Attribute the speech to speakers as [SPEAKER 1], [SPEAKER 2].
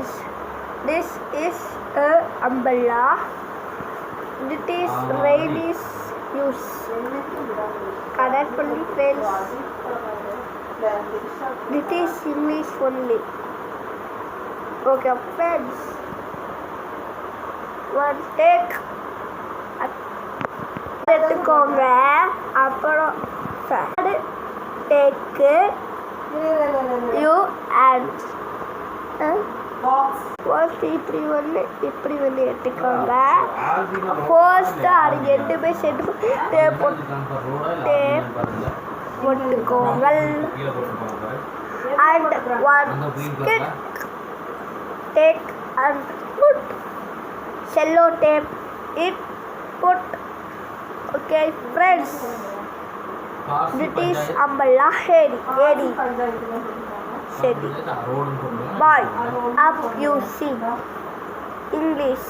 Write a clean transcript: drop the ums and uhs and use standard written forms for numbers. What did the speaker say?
[SPEAKER 1] friends, this is a umbrella. It is rainy use. Correct only, friends. This is English only. Okay, friends. One take. எடுத்துக்கோங்க. அப்புறம் take you and first இப்படி ஒன்று எடுத்துக்கோங்க. First அது ரெண்டுமே சேர்த்து tape போட்டுக்கோங்க. And one stick take and put cello tape it put. Okay friends, this is umbrella Hedi. Bye. Up you see English.